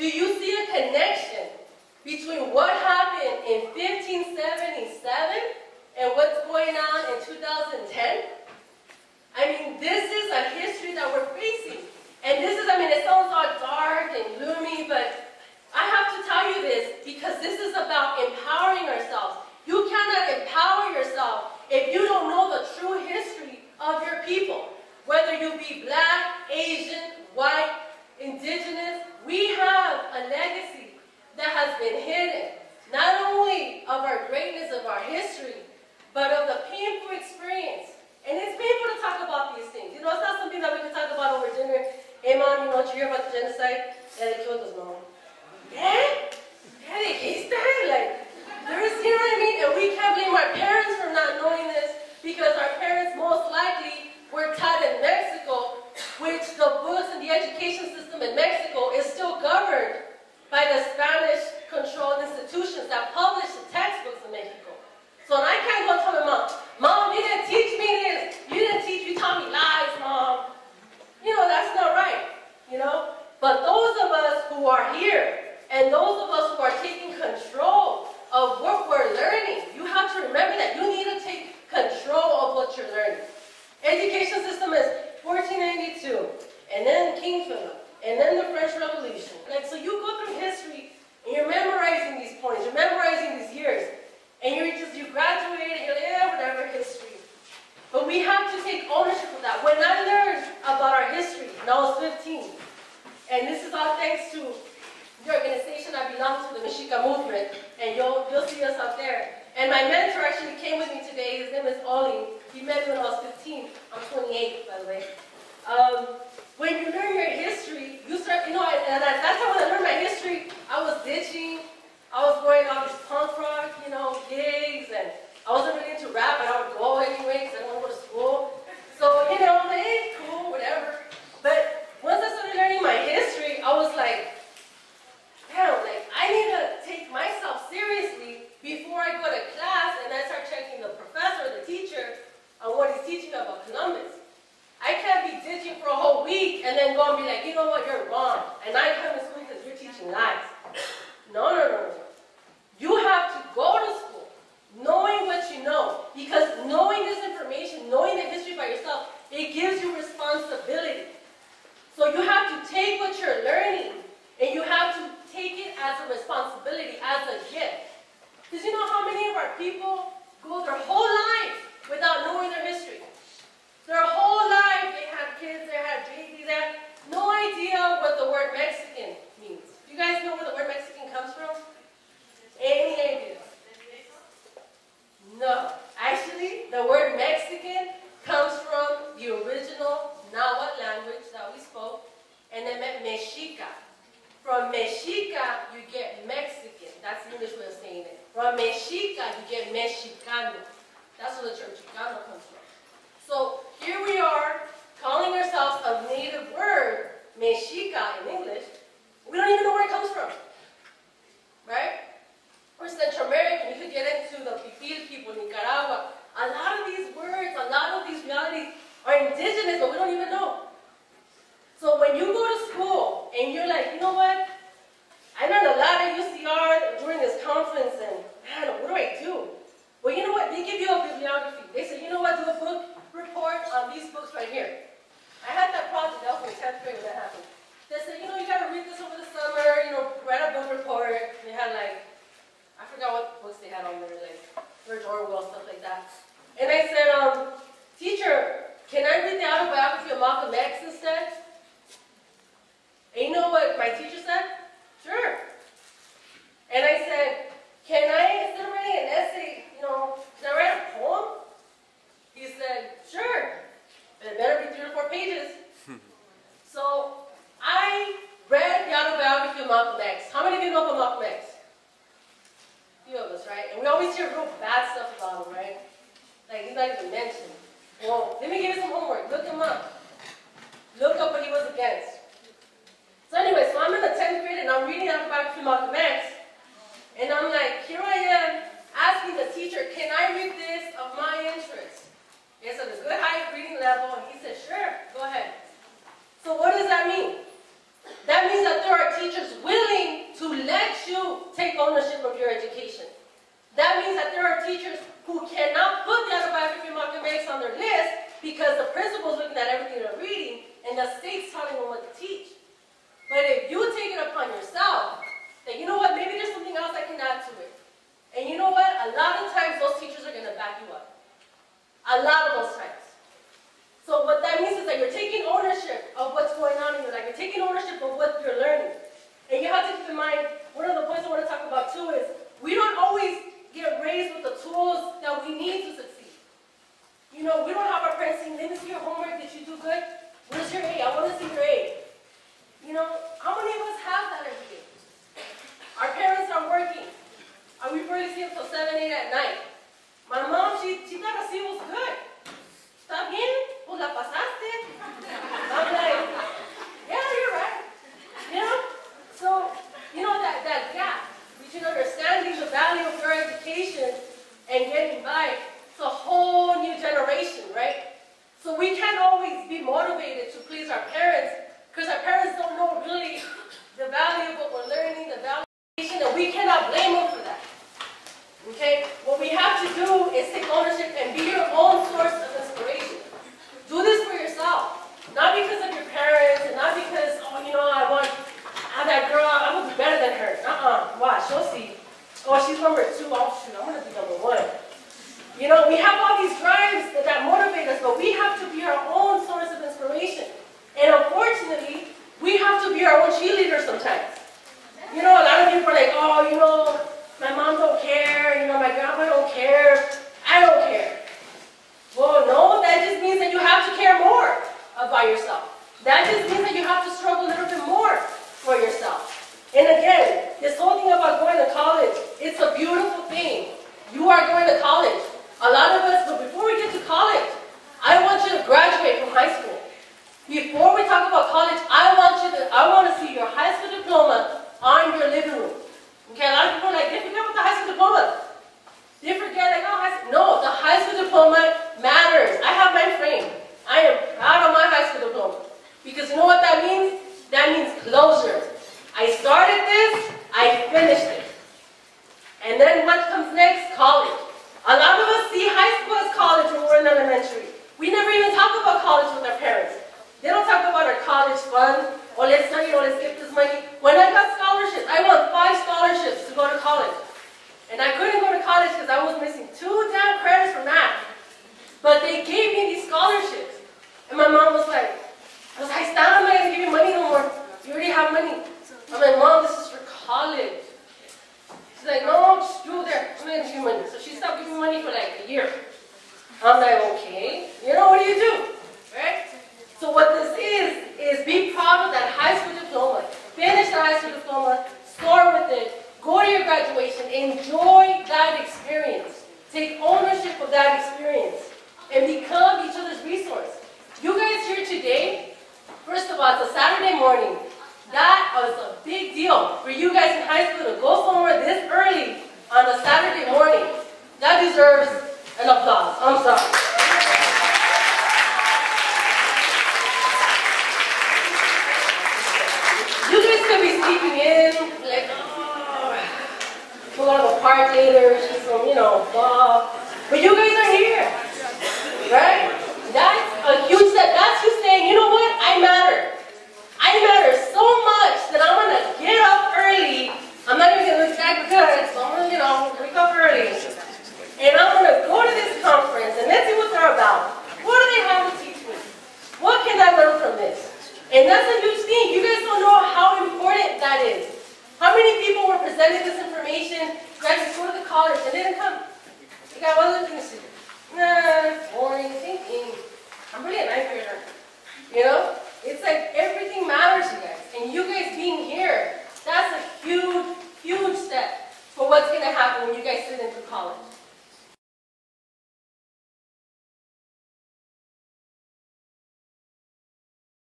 do you see a connection between what happened in 1577 and what's going on in 2010? I mean, this is a history that we're facing. And this is, I mean, it sounds all dark and gloomy, but I have to tell you this because this is about empowering ourselves. You cannot empower yourself if you don't know the true history of your people. Whether you be black, Asian, white, indigenous, we have a legacy that has been hidden. Not only of our greatness of our history, but of the painful experience. And it's painful to talk about these things. You know, it's not something that we can talk about over dinner. Hey, Mom, you know, did you hear about the genocide? Yeah, they killed us, Mom. Yeah? Yeah, they cased that? Like, there's, you know what I mean? And we can't blame our parents for not knowing this because our parents most likely were taught in Mexico, which the books and the education system in Mexico is still governed by the Spanish-controlled institutions that publish the textbooks in Mexico. So I can't go tell my mom, Mom, you didn't teach me this. You taught me lies, Mom. You know, that's not right, you know? But those of us who are here, and those of us who are taking control of what we're learning, you have to remember that you need to take control of what you're learning. Education system is 1492, and then King Philip, and then the French Revolution. Like, so you go through history, and you're memorizing these points, you're memorizing these years, and you graduate, and you're like, yeah, whatever, history. But we have to take ownership of that. When I learned about our history when I was 15, and this is all thanks to the organization I belong to, the Mexica movement, and you'll see us out there. And my mentor actually came with me today. His name is Ollie. He met me when I was 15. I'm 28, by the way. When you learn your history, you start, you know, and at that time when I learned my history, I was ditching. I was going on these punk rock, you know, gigs, and I wasn't really into rap, but I would go anyway because I didn't want to go to school. So, you know, I'm like, hey, cool, whatever. But once I started learning my history, I was like, damn, like, I need to take myself seriously before I go to class and I start checking the professor or the teacher on what he's teaching about Columbus. I can't be ditching for a whole week and then go and be like, you know what, you're wrong. And I come to school because you're teaching lies. No, no, no, no. You have to go to school knowing what you know. Because knowing this information, knowing the history by yourself, it gives you responsibility. So you have to take what you're learning and you have to take it as a responsibility, as a gift. Because you know how many of our people go their whole life without knowing their history? Their whole life, they had kids, they had babies, they had no idea what the word Mexican means. Do you guys know where the word Mexican comes from? Any idea? No. Actually, the word Mexican comes from the original Nahuatl language that we spoke, and it meant Mexica. From Mexica, you get Mexican. That's the English way of saying it. From Mexica, you get Mexicano. That's where the term Chicano comes from. So here we are, calling ourselves a native word, Mexica in English. We don't even know where it comes from. Right? We're Central American. You could get into the Pipil people, Nicaragua. A lot of these words, a lot of these realities are indigenous, but we don't even know. So when you go to school and you're like, you know what? I learned a lot at UCR during this conference, and man, what do I do? Well, you know what? They give you a bibliography. They say, you know what? Do a book report on these books right here. I had that project. That was in 10th grade when that happened. They said, you know, you got to read this over the summer. You know, write a book report. They had like, I forgot what books they had on there, like George Orwell, stuff like that. And I said, teacher, can I read the autobiography of Malcolm X instead? And you know what my teacher said? Sure. And I said, can I, instead of writing an essay, you know, can I write a poem? He said, sure. But it better be 3 or 4 pages. So I read the autobiography of Malcolm X. How many of you know about Malcolm X? A few of us, right? And we always hear real bad stuff about him, right? Like, he's not even mentioned. Well, let me give you some homework. Look him up. Look up what he was against. So anyway, so I'm in the 10th grade and I'm reading the autobiography of Malcolm X. And I'm like, here I am asking the teacher, can I read this of my interest? It's at a good high reading level. And he said, sure, go ahead. So what does that mean? That means that there are teachers willing let you take ownership of your education. That means that there are teachers who cannot put the autobiography of Malcolm X on their list because the principal's looking at everything they're reading and the state's telling them what to teach. But if you take it upon yourself, that you know what, maybe there's something else I can add to it. And you know what, a lot of times those teachers are going to back you up. A lot of those times. So what that means is that you're taking ownership of what's going on in your life. You're taking ownership of what you're learning. And you have to keep in mind, one of the points I want to talk about too is, we don't always get raised with the tools that we need to succeed. You know, we don't have our parents saying, let me see your homework, did you do good? Where's your A? I want to see your A. You know, how many of us have that every day? Our parents are working. And we barely see them till 7, 8 at night. My mom, she thought her C was good. ¿Está bien? Pues la pasaste. I'm like, yeah, you're right. You know? So, you know, that gap between understanding the value of your education and getting by, it's a whole new generation, right? So we can't always be motivated to please our parents because our parents don't know really the value of what we're learning, the value of education, and we cannot blame them for that. Okay? What we have to do is take ownership and be your own source of inspiration. Do this for yourself. Not because of your parents and not because, oh, you know, I'm that girl, I will be better than her. Watch, you'll see. Oh, she's number 2, oh shoot, I'm going to be number 1. You know, we have all these drives that motivate us, but we have to be our own source of inspiration. And unfortunately, we have to be our own cheerleaders sometimes. You know, a lot of people are like, oh, you know, my mom don't care, you know, my grandpa don't care, I don't care. Well, no, that just means that you have to care more about yourself. That just means that you have to struggle a little bit more for yourself. And again, this whole thing about going to college, it's a beautiful thing. You are going to college. A lot of us, but before we get to college, I want you to graduate from high school. Before we talk about college, I want to see your high school diploma on your living room. Okay, a lot of people are like, they forget about the high school diploma. They forget, like, oh, high school. No, the high school diploma matters. I have my frame. I am proud of my high school diploma. Because you know what that means? That means closure. I started this, I finished it. And then what comes next? College. A lot of us see high school as college when we're in elementary. We never even talk about college with our parents. They don't talk about our college fund, or let's study, or let's get this money. When I got scholarships, I won 5 scholarships to go to college. And I couldn't go to college because I was missing 2 damn credits for math. But they gave me these scholarships. And my mom was like, I'm not going to give you money no more. You already have money. I'm like, Mom, this is for college. She's like, no, just do there. I'm going to give you money. So she stopped giving me money for like a year. I'm like, okay. You know, what do you do? Right? So what this is be proud of that high school diploma. Finish the high school diploma. Soar with it. Go to your graduation. Enjoy that experience. Take ownership of that experience. And become each other's resource. You guys here today, first of all, it's a Saturday morning. That was a big deal for you guys in high school to go somewhere this early on a Saturday morning. That deserves an applause. I'm sorry. You guys could be sleeping in, like, oh, we'll go to the park later, just some, you know, blah. But you guys are here, right? That's a huge step. That's you saying, you know what? I matter. I matter so much